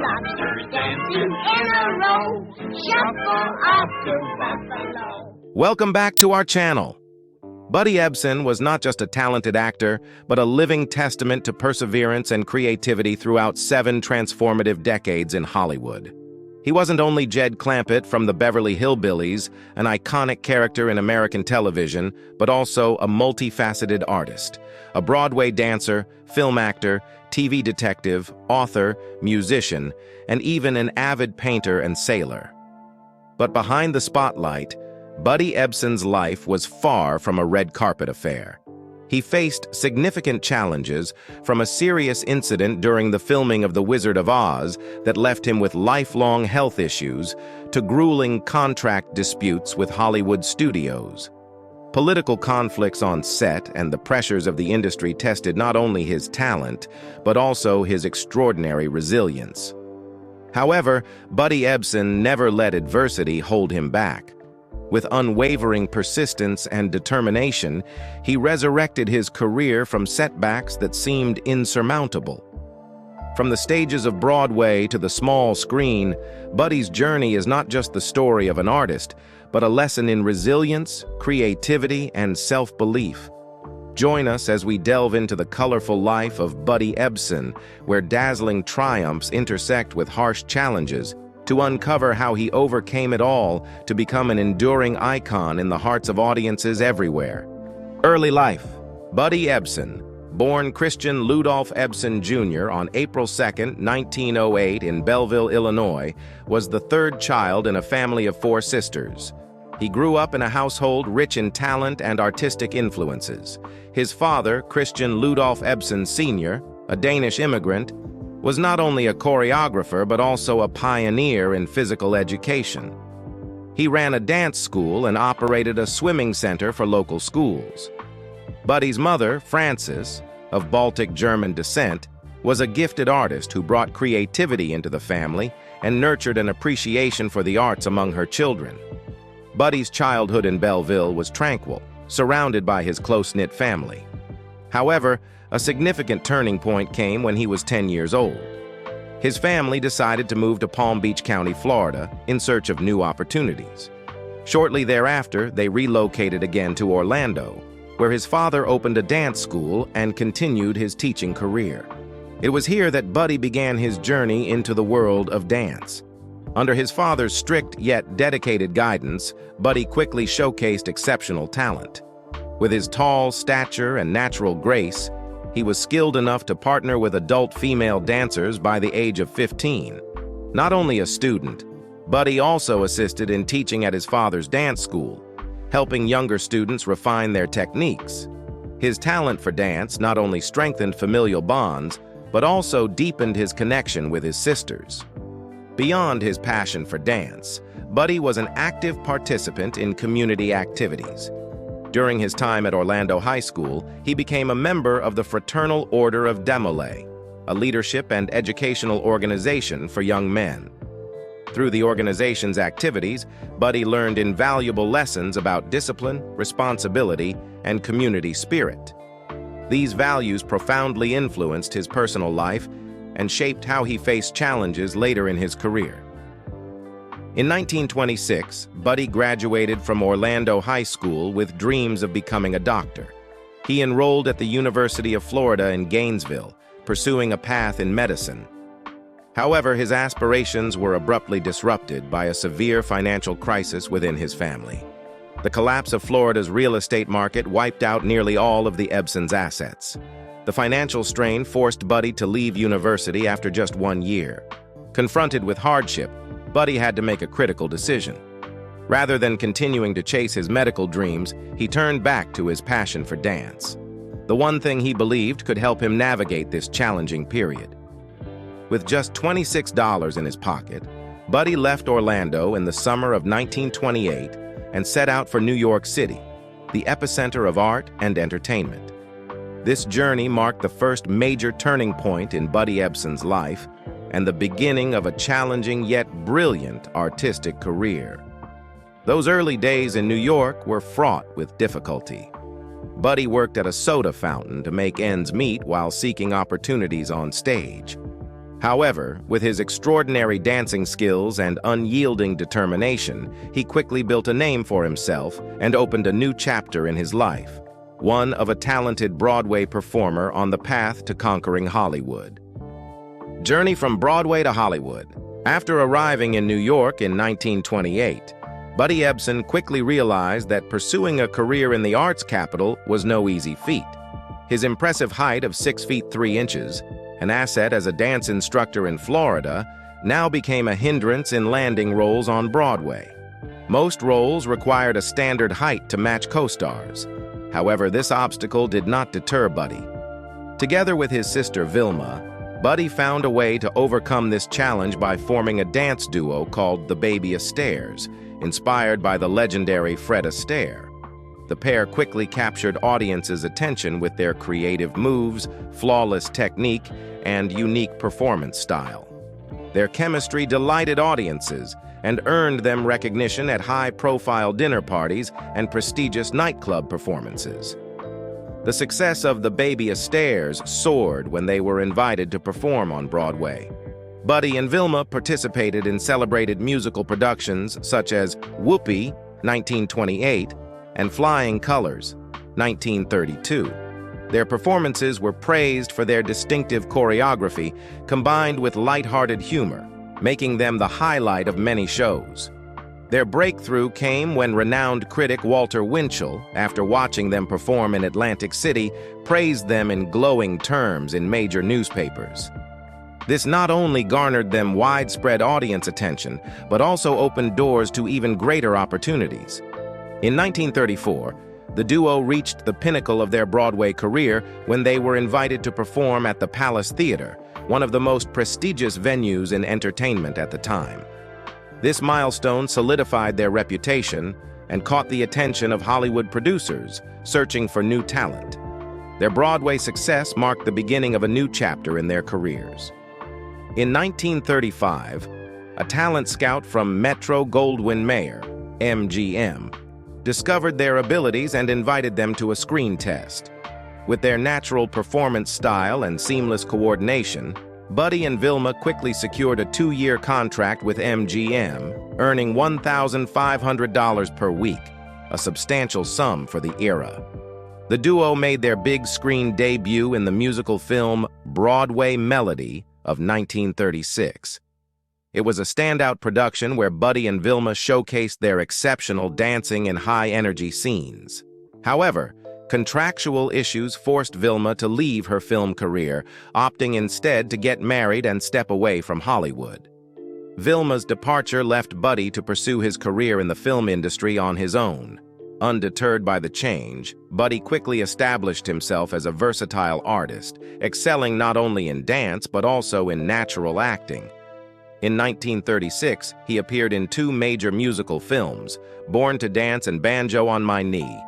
lobsters dancing in a row. Shuffle off to Buffalo. Welcome back to our channel. Buddy Ebsen was not just a talented actor, but a living testament to perseverance and creativity throughout 7 transformative decades in Hollywood. He wasn't only Jed Clampett from the Beverly Hillbillies, an iconic character in American television, but also a multi-faceted artist, a Broadway dancer, film actor, TV detective, author, musician, and even an avid painter and sailor. But behind the spotlight, Buddy Ebsen's life was far from a red carpet affair. He faced significant challenges, from a serious incident during the filming of The Wizard of Oz that left him with lifelong health issues, to grueling contract disputes with Hollywood studios. Political conflicts on set and the pressures of the industry tested not only his talent, but also his extraordinary resilience. However, Buddy Ebsen never let adversity hold him back. With unwavering persistence and determination, he resurrected his career from setbacks that seemed insurmountable. From the stages of Broadway to the small screen, Buddy's journey is not just the story of an artist, but a lesson in resilience, creativity, and self-belief. Join us as we delve into the colorful life of Buddy Ebsen, where dazzling triumphs intersect with harsh challenges, to uncover how he overcame it all to become an enduring icon in the hearts of audiences everywhere. Early life. Buddy Ebsen, born Christian Ludolph Ebsen Jr. on April 2, 1908 in Belleville, Illinois, was the third child in a family of 4 sisters. He grew up in a household rich in talent and artistic influences. His father, Christian Ludolph Ebsen Sr., a Danish immigrant, was not only a choreographer but also a pioneer in physical education. He ran a dance school and operated a swimming center for local schools. Buddy's mother, Frances, of Baltic German descent, was a gifted artist who brought creativity into the family and nurtured an appreciation for the arts among her children. Buddy's childhood in Belleville was tranquil, surrounded by his close-knit family. However, a significant turning point came when he was 10 years old. His family decided to move to Palm Beach County, Florida, in search of new opportunities. Shortly thereafter, they relocated again to Orlando, where his father opened a dance school and continued his teaching career. It was here that Buddy began his journey into the world of dance. Under his father's strict yet dedicated guidance, Buddy quickly showcased exceptional talent. With his tall stature and natural grace, he was skilled enough to partner with adult female dancers by the age of 15. Not only a student, Buddy also assisted in teaching at his father's dance school, helping younger students refine their techniques. His talent for dance not only strengthened familial bonds, but also deepened his connection with his sisters. Beyond his passion for dance, Buddy was an active participant in community activities. During his time at Orlando High School, he became a member of the Fraternal Order of Demolay, a leadership and educational organization for young men. Through the organization's activities, Buddy learned invaluable lessons about discipline, responsibility, and community spirit. These values profoundly influenced his personal life and shaped how he faced challenges later in his career. In 1926, Buddy graduated from Orlando High School with dreams of becoming a doctor. He enrolled at the University of Florida in Gainesville, pursuing a path in medicine. However, his aspirations were abruptly disrupted by a severe financial crisis within his family. The collapse of Florida's real estate market wiped out nearly all of the Ebsen's assets. The financial strain forced Buddy to leave university after just 1 year. Confronted with hardship, Buddy had to make a critical decision. Rather than continuing to chase his medical dreams, he turned back to his passion for dance, the one thing he believed could help him navigate this challenging period. With just $26 in his pocket, Buddy left Orlando in the summer of 1928 and set out for New York City, the epicenter of art and entertainment. This journey marked the first major turning point in Buddy Ebsen's life and the beginning of a challenging yet brilliant artistic career. Those early days in New York were fraught with difficulty. Buddy worked at a soda fountain to make ends meet while seeking opportunities on stage. However, with his extraordinary dancing skills and unyielding determination, he quickly built a name for himself and opened a new chapter in his life, one of a talented Broadway performer on the path to conquering Hollywood. Journey from Broadway to Hollywood. After arriving in New York in 1928, Buddy Ebsen quickly realized that pursuing a career in the arts capital was no easy feat. His impressive height of 6 feet 3 inches, an asset as a dance instructor in Florida, now became a hindrance in landing roles on Broadway. Most roles required a standard height to match co-stars. However, this obstacle did not deter Buddy. Together with his sister Vilma, Buddy found a way to overcome this challenge by forming a dance duo called the Baby Astairs, inspired by the legendary Fred Astaire. The pair quickly captured audiences' attention with their creative moves, flawless technique, and unique performance style. Their chemistry delighted audiences and earned them recognition at high-profile dinner parties and prestigious nightclub performances. The success of the Baby Astairs soared when they were invited to perform on Broadway. Buddy and Vilma participated in celebrated musical productions such as Whoopee, 1928, and Flying Colors, 1932. Their performances were praised for their distinctive choreography combined with lighthearted humor, making them the highlight of many shows. Their breakthrough came when renowned critic Walter Winchell, after watching them perform in Atlantic City, praised them in glowing terms in major newspapers. This not only garnered them widespread audience attention, but also opened doors to even greater opportunities. In 1934, the duo reached the pinnacle of their Broadway career when they were invited to perform at the Palace Theater, one of the most prestigious venues in entertainment at the time. This milestone solidified their reputation and caught the attention of Hollywood producers searching for new talent. Their Broadway success marked the beginning of a new chapter in their careers. In 1935, a talent scout from Metro-Goldwyn-Mayer, MGM, discovered their abilities and invited them to a screen test. With their natural performance style and seamless coordination, Buddy and Vilma quickly secured a 2-year contract with MGM, earning $1,500 per week, a substantial sum for the era. The duo made their big screen debut in the musical film Broadway Melody of 1936. It was a standout production where Buddy and Vilma showcased their exceptional dancing in high-energy scenes. However, contractual issues forced Vilma to leave her film career, opting instead to get married and step away from Hollywood. Vilma's departure left Buddy to pursue his career in the film industry on his own. Undeterred by the change, Buddy quickly established himself as a versatile artist, excelling not only in dance but also in natural acting. In 1936, he appeared in 2 major musical films, Born to Dance and Banjo on My Knee.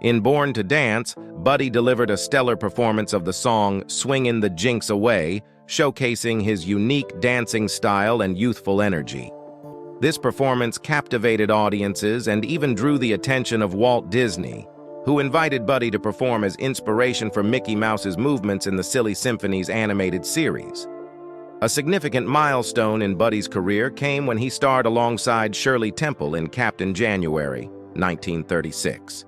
In Born to Dance, Buddy delivered a stellar performance of the song Swingin' the Jinx Away, showcasing his unique dancing style and youthful energy. This performance captivated audiences and even drew the attention of Walt Disney, who invited Buddy to perform as inspiration for Mickey Mouse's movements in the Silly Symphonies animated series. A significant milestone in Buddy's career came when he starred alongside Shirley Temple in Captain January, 1936.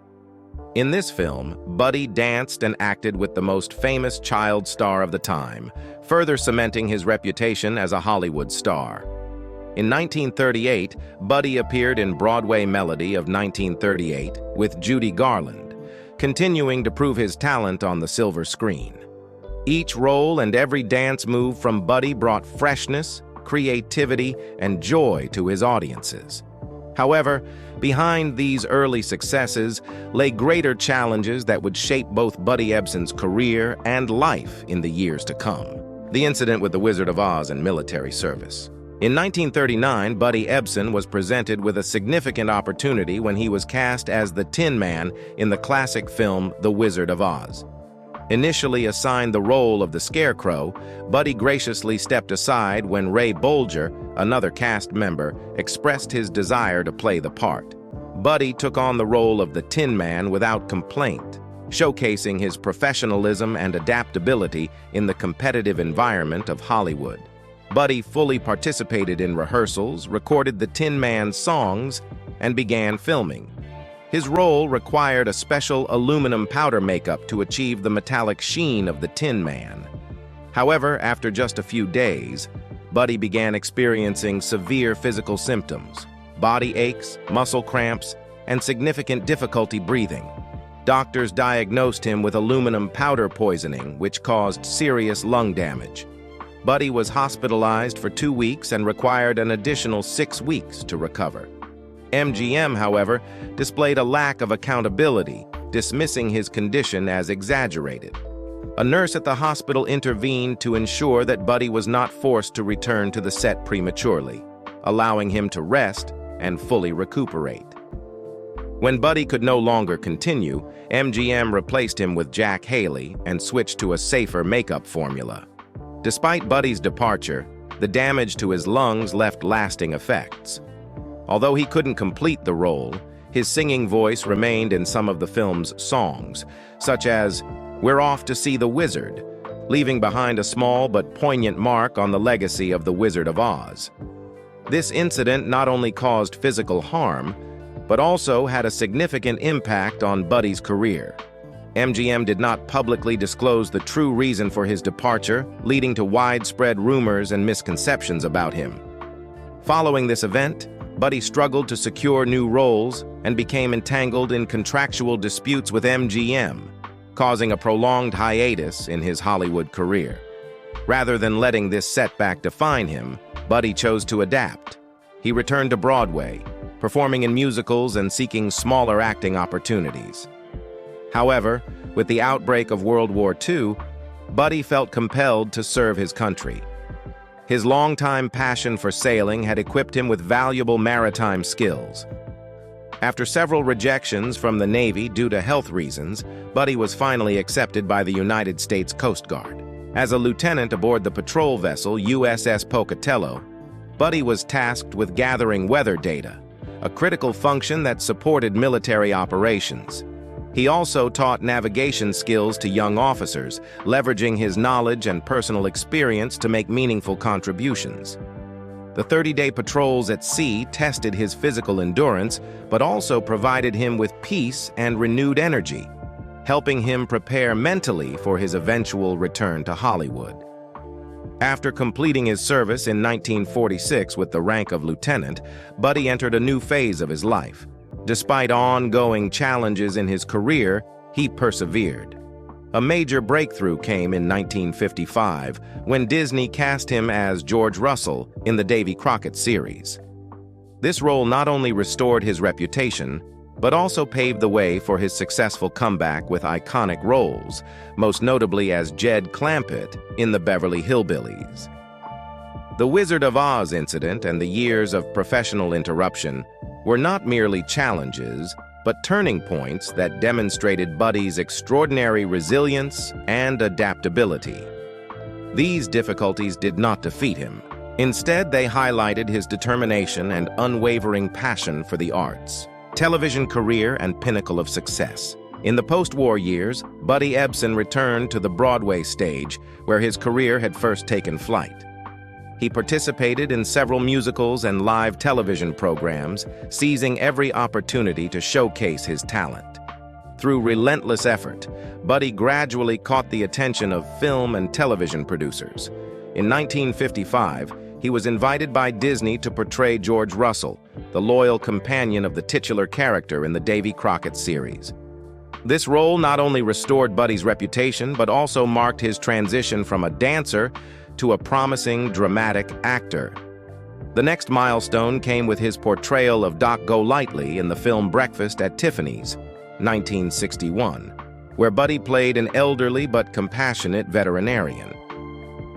In this film, Buddy danced and acted with the most famous child star of the time, further cementing his reputation as a Hollywood star. In 1938, Buddy appeared in Broadway Melody of 1938 with Judy Garland, continuing to prove his talent on the silver screen. Each role and every dance move from Buddy brought freshness, creativity, and joy to his audiences. However, behind these early successes lay greater challenges that would shape both Buddy Ebsen's career and life in the years to come. The incident with the Wizard of Oz and military service. In 1939, Buddy Ebsen was presented with a significant opportunity when he was cast as the Tin Man in the classic film The Wizard of Oz. Initially assigned the role of the Scarecrow, Buddy graciously stepped aside when Ray Bolger, another cast member, expressed his desire to play the part. Buddy took on the role of the Tin Man without complaint, showcasing his professionalism and adaptability in the competitive environment of Hollywood. Buddy fully participated in rehearsals, recorded the Tin Man's songs, and began filming. His role required a special aluminum powder makeup to achieve the metallic sheen of the Tin Man. However, after just a few days, Buddy began experiencing severe physical symptoms, body aches, muscle cramps, and significant difficulty breathing. Doctors diagnosed him with aluminum powder poisoning, which caused serious lung damage. Buddy was hospitalized for 2 weeks and required an additional 6 weeks to recover. MGM, however, displayed a lack of accountability, dismissing his condition as exaggerated. A nurse at the hospital intervened to ensure that Buddy was not forced to return to the set prematurely, allowing him to rest and fully recuperate. When Buddy could no longer continue, MGM replaced him with Jack Haley and switched to a safer makeup formula. Despite Buddy's departure, the damage to his lungs left lasting effects. Although he couldn't complete the role, his singing voice remained in some of the film's songs, such as "We're Off to See the Wizard," leaving behind a small but poignant mark on the legacy of the Wizard of Oz. This incident not only caused physical harm, but also had a significant impact on Buddy's career. MGM did not publicly disclose the true reason for his departure, leading to widespread rumors and misconceptions about him. Following this event, Buddy struggled to secure new roles and became entangled in contractual disputes with MGM, causing a prolonged hiatus in his Hollywood career. Rather than letting this setback define him, Buddy chose to adapt. He returned to Broadway, performing in musicals and seeking smaller acting opportunities. However, with the outbreak of World War II, Buddy felt compelled to serve his country. His longtime passion for sailing had equipped him with valuable maritime skills. After several rejections from the Navy due to health reasons, Buddy was finally accepted by the United States Coast Guard. As a lieutenant aboard the patrol vessel USS Pocatello, Buddy was tasked with gathering weather data, a critical function that supported military operations. He also taught navigation skills to young officers, leveraging his knowledge and personal experience to make meaningful contributions. The 30-day patrols at sea tested his physical endurance, but also provided him with peace and renewed energy, helping him prepare mentally for his eventual return to Hollywood. After completing his service in 1946 with the rank of lieutenant, Buddy entered a new phase of his life. Despite ongoing challenges in his career, he persevered. A major breakthrough came in 1955 when Disney cast him as George Russell in the Davy Crockett series. This role not only restored his reputation, but also paved the way for his successful comeback with iconic roles, most notably as Jed Clampett in the Beverly Hillbillies. The Wizard of Oz incident and the years of professional interruption were not merely challenges, but turning points that demonstrated Buddy's extraordinary resilience and adaptability. These difficulties did not defeat him. Instead, they highlighted his determination and unwavering passion for the arts, television career, and pinnacle of success. In the post-war years, Buddy Ebsen returned to the Broadway stage, where his career had first taken flight. He participated in several musicals and live television programs, seizing every opportunity to showcase his talent. Through relentless effort, Buddy gradually caught the attention of film and television producers. In 1955, he was invited by Disney to portray George Russell, the loyal companion of the titular character in the Davy Crockett series. This role not only restored Buddy's reputation, but also marked his transition from a dancer to a promising dramatic actor. The next milestone came with his portrayal of Doc Golightly in the film Breakfast at Tiffany's, 1961, where Buddy played an elderly but compassionate veterinarian.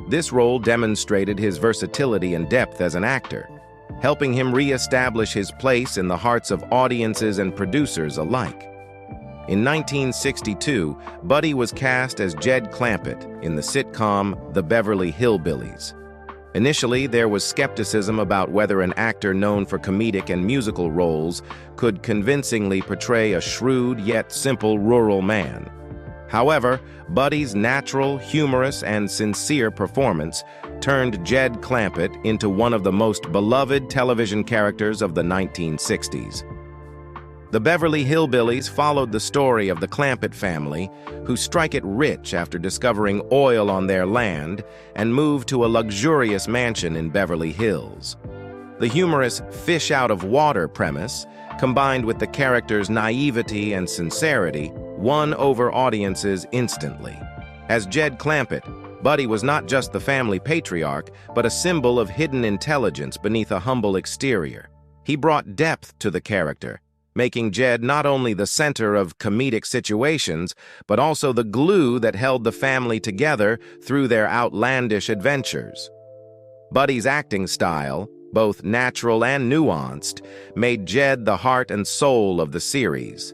This role demonstrated his versatility and depth as an actor, helping him re-establish his place in the hearts of audiences and producers alike. In 1962, Buddy was cast as Jed Clampett in the sitcom The Beverly Hillbillies. Initially, there was skepticism about whether an actor known for comedic and musical roles could convincingly portray a shrewd yet simple rural man. However, Buddy's natural, humorous, and sincere performance turned Jed Clampett into one of the most beloved television characters of the 1960s. The Beverly Hillbillies followed the story of the Clampett family, who strike it rich after discovering oil on their land and move to a luxurious mansion in Beverly Hills. The humorous fish-out-of-water premise, combined with the character's naivety and sincerity, won over audiences instantly. As Jed Clampett, Buddy was not just the family patriarch, but a symbol of hidden intelligence beneath a humble exterior. He brought depth to the character, making Jed not only the center of comedic situations, but also the glue that held the family together through their outlandish adventures. Buddy's acting style, both natural and nuanced, made Jed the heart and soul of the series.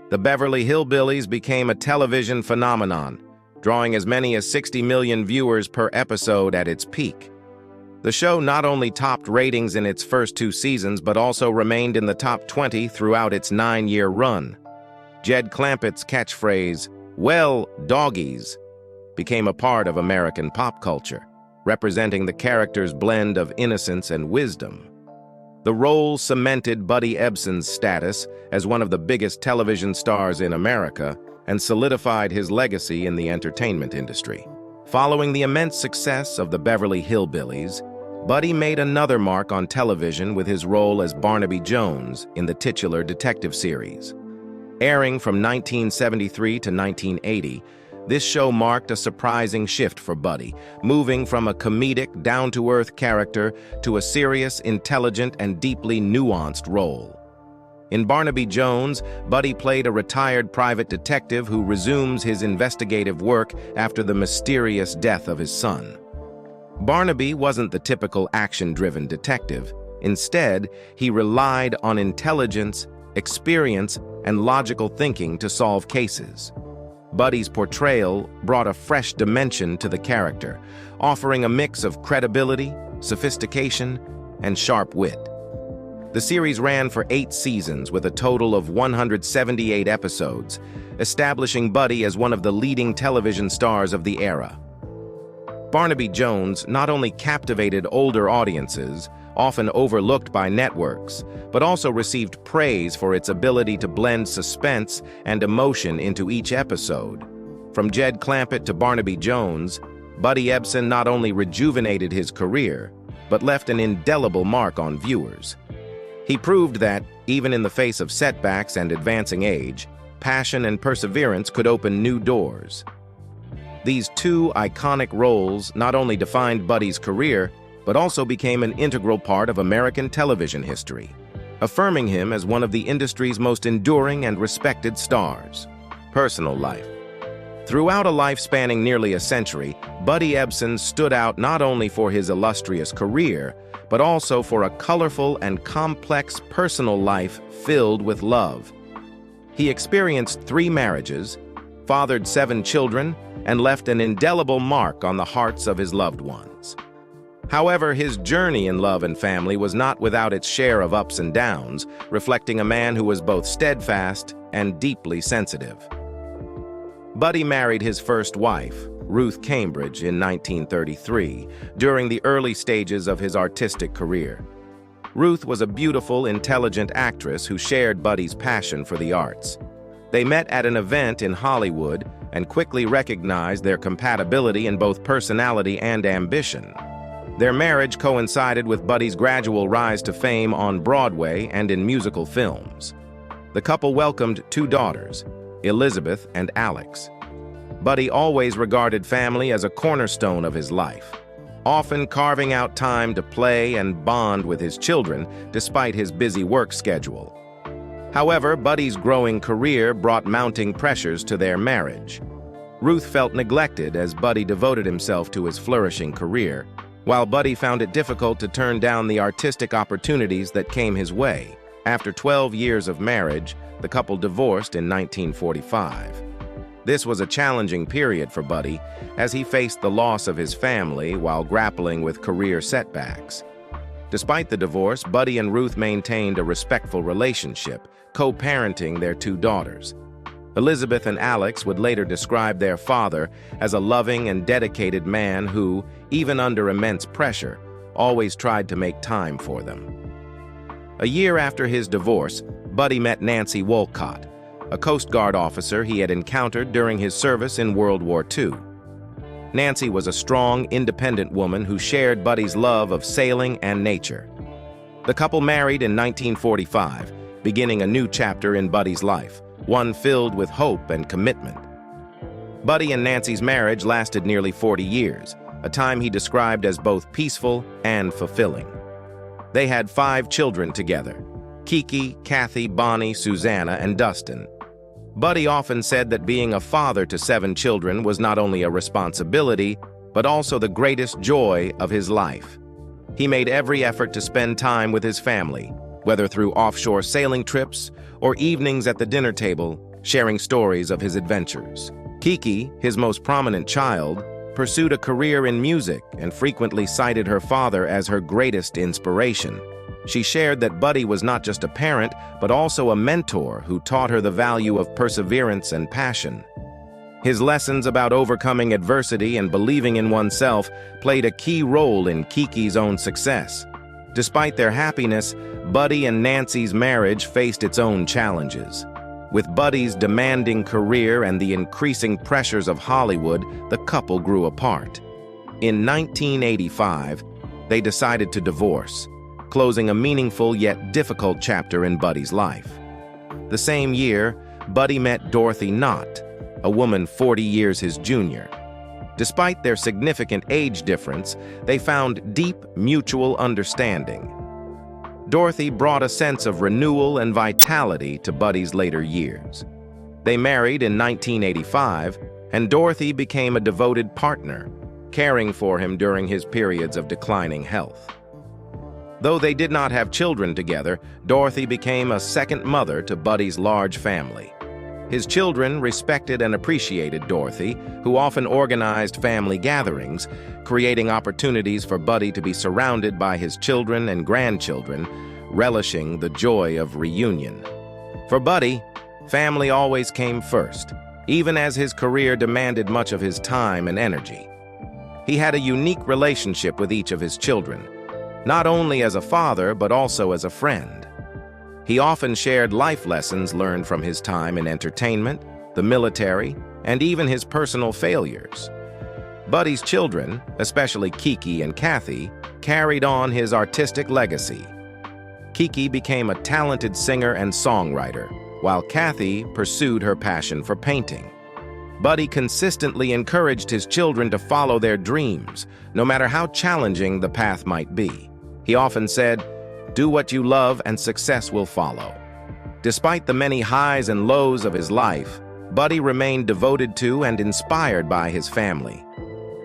The Beverly Hillbillies became a television phenomenon, drawing as many as 60 million viewers per episode at its peak. The show not only topped ratings in its first 2 seasons, but also remained in the top 20 throughout its 9-year run. Jed Clampett's catchphrase, "Well, doggies," became a part of American pop culture, representing the character's blend of innocence and wisdom. The role cemented Buddy Ebsen's status as one of the biggest television stars in America and solidified his legacy in the entertainment industry. Following the immense success of the Beverly Hillbillies, Buddy made another mark on television with his role as Barnaby Jones in the titular detective series. Airing from 1973 to 1980, this show marked a surprising shift for Buddy, moving from a comedic, down-to-earth character to a serious, intelligent, and deeply nuanced role. In Barnaby Jones, Buddy played a retired private detective who resumes his investigative work after the mysterious death of his son. Barnaby wasn't the typical action-driven detective. Instead, he relied on intelligence, experience, and logical thinking to solve cases. Buddy's portrayal brought a fresh dimension to the character, offering a mix of credibility, sophistication, and sharp wit. The series ran for 8 seasons with a total of 178 episodes, establishing Buddy as one of the leading television stars of the era. Barnaby Jones not only captivated older audiences, often overlooked by networks, but also received praise for its ability to blend suspense and emotion into each episode. From Jed Clampett to Barnaby Jones, Buddy Ebsen not only rejuvenated his career, but left an indelible mark on viewers. He proved that, even in the face of setbacks and advancing age, passion and perseverance could open new doors. These 2 iconic roles not only defined Buddy's career, but also became an integral part of American television history, affirming him as one of the industry's most enduring and respected stars. Personal life. Throughout a life spanning nearly a century, Buddy Ebsen stood out not only for his illustrious career, but also for a colorful and complex personal life filled with love. He experienced 3 marriages, fathered 7 children, and left an indelible mark on the hearts of his loved ones. However, his journey in love and family was not without its share of ups and downs, reflecting a man who was both steadfast and deeply sensitive. Buddy married his first wife, Ruth Cambridge, in 1933, during the early stages of his artistic career. Ruth was a beautiful, intelligent actress who shared Buddy's passion for the arts. They met at an event in Hollywood and quickly recognized their compatibility in both personality and ambition. Their marriage coincided with Buddy's gradual rise to fame on Broadway and in musical films. The couple welcomed 2 daughters, Elizabeth and Alex. Buddy always regarded family as a cornerstone of his life, often carving out time to play and bond with his children despite his busy work schedule. However, Buddy's growing career brought mounting pressures to their marriage. Ruth felt neglected as Buddy devoted himself to his flourishing career, while Buddy found it difficult to turn down the artistic opportunities that came his way. After 12 years of marriage, the couple divorced in 1945. This was a challenging period for Buddy, as he faced the loss of his family while grappling with career setbacks. Despite the divorce, Buddy and Ruth maintained a respectful relationship, co-parenting their 2 daughters. Elizabeth and Alex would later describe their father as a loving and dedicated man who, even under immense pressure, always tried to make time for them. A year after his divorce, Buddy met Nancy Wolcott, a Coast Guard officer he had encountered during his service in World War II. Nancy was a strong, independent woman who shared Buddy's love of sailing and nature. The couple married in 1945, beginning a new chapter in Buddy's life, one filled with hope and commitment. Buddy and Nancy's marriage lasted nearly 40 years, a time he described as both peaceful and fulfilling. They had 5 children together: Kiki, Kathy, Bonnie, Susanna, and Dustin. Buddy often said that being a father to 7 children was not only a responsibility, but also the greatest joy of his life. He made every effort to spend time with his family, whether through offshore sailing trips or evenings at the dinner table, sharing stories of his adventures. Kiki, his most prominent child, pursued a career in music and frequently cited her father as her greatest inspiration. She shared that Buddy was not just a parent, but also a mentor who taught her the value of perseverance and passion. His lessons about overcoming adversity and believing in oneself played a key role in Kiki's own success. Despite their happiness, Buddy and Nancy's marriage faced its own challenges. With Buddy's demanding career and the increasing pressures of Hollywood, the couple grew apart. In 1985, they decided to divorce, closing a meaningful yet difficult chapter in Buddy's life. The same year, Buddy met Dorothy Knott, a woman 40 years his junior. Despite their significant age difference, they found deep mutual understanding. Dorothy brought a sense of renewal and vitality to Buddy's later years. They married in 1985, and Dorothy became a devoted partner, caring for him during his periods of declining health. Though they did not have children together, Dorothy became a second mother to Buddy's large family. His children respected and appreciated Dorothy, who often organized family gatherings, creating opportunities for Buddy to be surrounded by his children and grandchildren, relishing the joy of reunion. For Buddy, family always came first, even as his career demanded much of his time and energy. He had a unique relationship with each of his children, not only as a father, but also as a friend. He often shared life lessons learned from his time in entertainment, the military, and even his personal failures. Buddy's children, especially Kiki and Kathy, carried on his artistic legacy. Kiki became a talented singer and songwriter, while Kathy pursued her passion for painting. Buddy consistently encouraged his children to follow their dreams, no matter how challenging the path might be. He often said, "Do what you love and success will follow." Despite the many highs and lows of his life, Buddy remained devoted to and inspired by his family.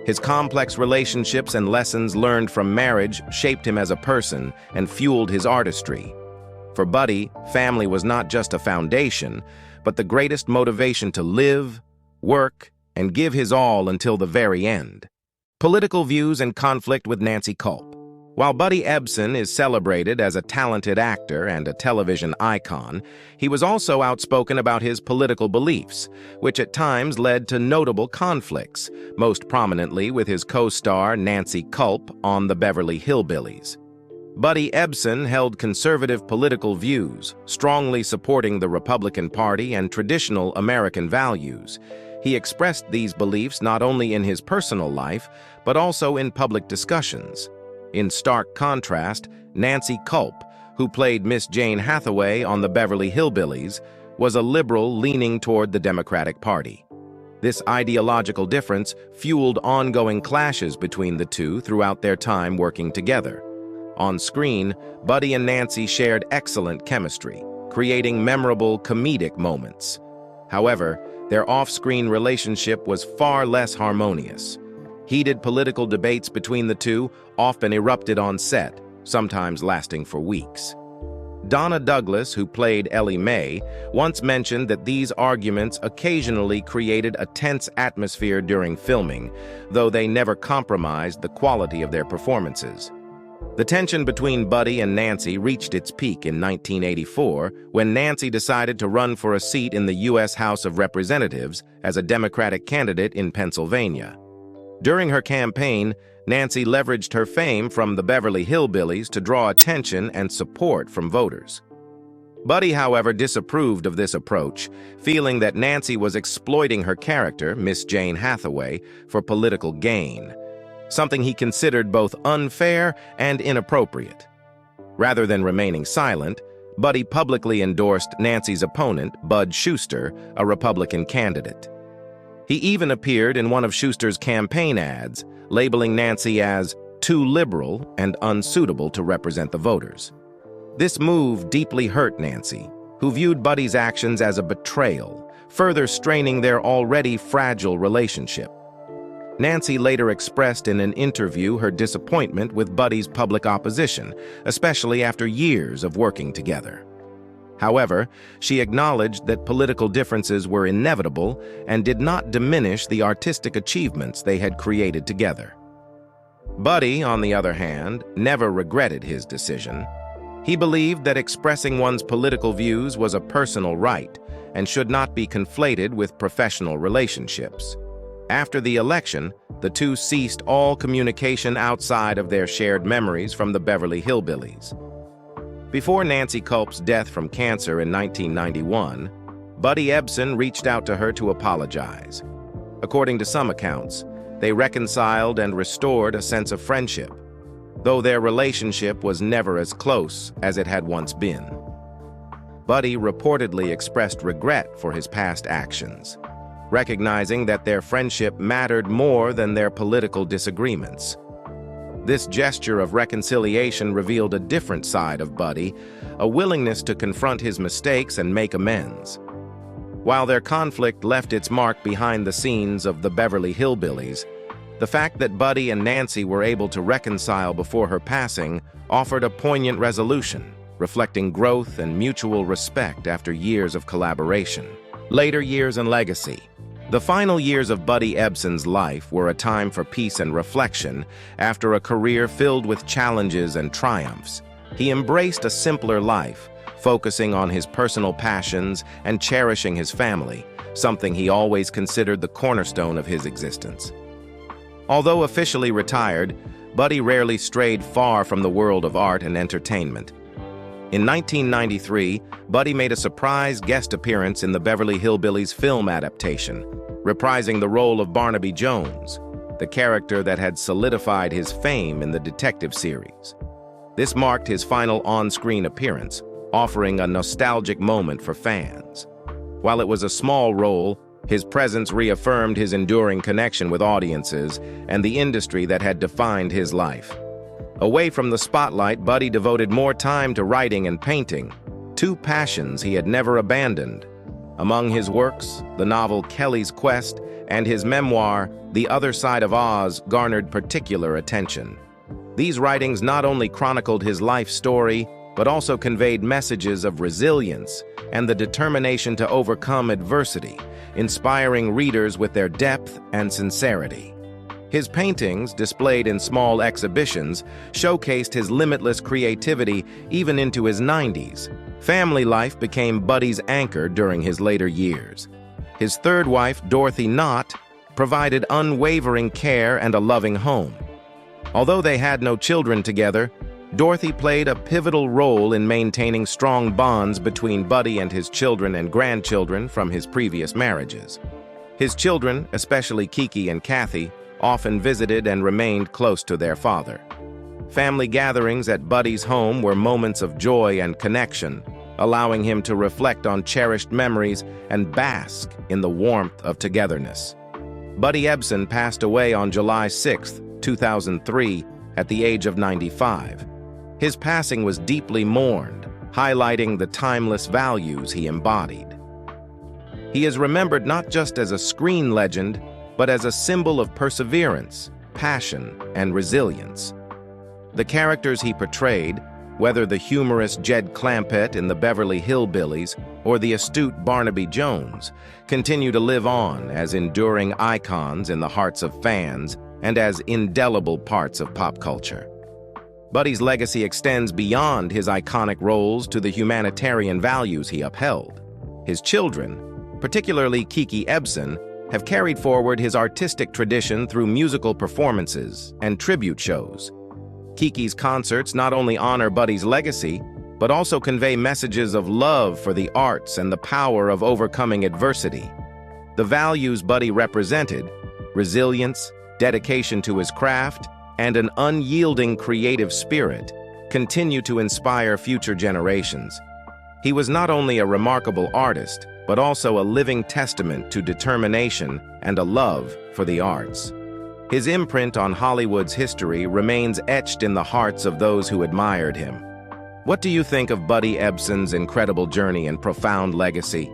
His complex relationships and lessons learned from marriage shaped him as a person and fueled his artistry. For Buddy, family was not just a foundation, but the greatest motivation to live, work, and give his all until the very end. Political views and conflict with Nancy Culp. While Buddy Ebsen is celebrated as a talented actor and a television icon, he was also outspoken about his political beliefs, which at times led to notable conflicts, most prominently with his co-star Nancy Culp on the Beverly Hillbillies. Buddy Ebsen held conservative political views, strongly supporting the Republican Party and traditional American values. He expressed these beliefs not only in his personal life, but also in public discussions. In stark contrast, Nancy Culp, who played Miss Jane Hathaway on the Beverly Hillbillies, was a liberal leaning toward the Democratic Party. This ideological difference fueled ongoing clashes between the two throughout their time working together. On screen, Buddy and Nancy shared excellent chemistry, creating memorable comedic moments. However, their off-screen relationship was far less harmonious. Heated political debates between the two often erupted on set, sometimes lasting for weeks. Donna Douglas, who played Ellie Mae, once mentioned that these arguments occasionally created a tense atmosphere during filming, though they never compromised the quality of their performances. The tension between Buddy and Nancy reached its peak in 1984 when Nancy decided to run for a seat in the U.S. House of Representatives as a Democratic candidate in Pennsylvania. During her campaign, Nancy leveraged her fame from the Beverly Hillbillies to draw attention and support from voters. Buddy, however, disapproved of this approach, feeling that Nancy was exploiting her character, Miss Jane Hathaway, for political gain, something he considered both unfair and inappropriate. Rather than remaining silent, Buddy publicly endorsed Nancy's opponent, Bud Schuster, a Republican candidate. He even appeared in one of Schuster's campaign ads, labeling Nancy as too liberal and unsuitable to represent the voters. This move deeply hurt Nancy, who viewed Buddy's actions as a betrayal, further straining their already fragile relationship. Nancy later expressed in an interview her disappointment with Buddy's public opposition, especially after years of working together. However, she acknowledged that political differences were inevitable and did not diminish the artistic achievements they had created together. Buddy, on the other hand, never regretted his decision. He believed that expressing one's political views was a personal right and should not be conflated with professional relationships. After the election, the two ceased all communication outside of their shared memories from the Beverly Hillbillies. Before Nancy Culp's death from cancer in 1991, Buddy Ebsen reached out to her to apologize. According to some accounts, they reconciled and restored a sense of friendship, though their relationship was never as close as it had once been. Buddy reportedly expressed regret for his past actions, recognizing that their friendship mattered more than their political disagreements. This gesture of reconciliation revealed a different side of Buddy, a willingness to confront his mistakes and make amends. While their conflict left its mark behind the scenes of the Beverly Hillbillies, the fact that Buddy and Nancy were able to reconcile before her passing offered a poignant resolution, reflecting growth and mutual respect after years of collaboration. Later years and legacy. The final years of Buddy Ebsen's life were a time for peace and reflection after a career filled with challenges and triumphs. He embraced a simpler life, focusing on his personal passions and cherishing his family, something he always considered the cornerstone of his existence. Although officially retired, Buddy rarely strayed far from the world of art and entertainment. In 1993, Buddy made a surprise guest appearance in the Beverly Hillbillies film adaptation, reprising the role of Barnaby Jones, the character that had solidified his fame in the detective series. This marked his final on-screen appearance, offering a nostalgic moment for fans. While it was a small role, his presence reaffirmed his enduring connection with audiences and the industry that had defined his life. Away from the spotlight, Buddy devoted more time to writing and painting, two passions he had never abandoned. Among his works, the novel Kelly's Quest and his memoir, The Other Side of Oz, garnered particular attention. These writings not only chronicled his life story, but also conveyed messages of resilience and the determination to overcome adversity, inspiring readers with their depth and sincerity. His paintings, displayed in small exhibitions, showcased his limitless creativity even into his 90s. Family life became Buddy's anchor during his later years. His third wife, Dorothy Knott, provided unwavering care and a loving home. Although they had no children together, Dorothy played a pivotal role in maintaining strong bonds between Buddy and his children and grandchildren from his previous marriages. His children, especially Kiki and Kathy, often visited and remained close to their father. Family gatherings at Buddy's home were moments of joy and connection, allowing him to reflect on cherished memories and bask in the warmth of togetherness. Buddy Ebsen passed away on July 6, 2003, at the age of 95. His passing was deeply mourned, highlighting the timeless values he embodied. He is remembered not just as a screen legend, but as a symbol of perseverance, passion, and resilience. The characters he portrayed, whether the humorous Jed Clampett in the Beverly Hillbillies or the astute Barnaby Jones, continue to live on as enduring icons in the hearts of fans and as indelible parts of pop culture. Buddy's legacy extends beyond his iconic roles to the humanitarian values he upheld. His children, particularly Kiki Ebsen, have carried forward his artistic tradition through musical performances and tribute shows. Kiki's concerts not only honor Buddy's legacy, but also convey messages of love for the arts and the power of overcoming adversity. The values Buddy represented, resilience, dedication to his craft, and an unyielding creative spirit, continue to inspire future generations. He was not only a remarkable artist, but also a living testament to determination and a love for the arts. His imprint on Hollywood's history remains etched in the hearts of those who admired him. What do you think of Buddy Ebsen's incredible journey and profound legacy?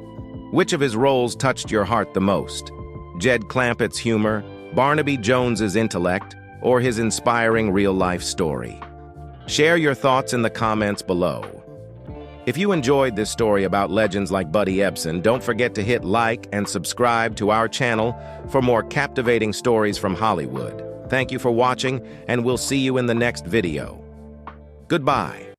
Which of his roles touched your heart the most? Jed Clampett's humor, Barnaby Jones's intellect, or his inspiring real-life story? Share your thoughts in the comments below. If you enjoyed this story about legends like Buddy Ebsen, don't forget to hit like and subscribe to our channel for more captivating stories from Hollywood. Thank you for watching, and we'll see you in the next video. Goodbye.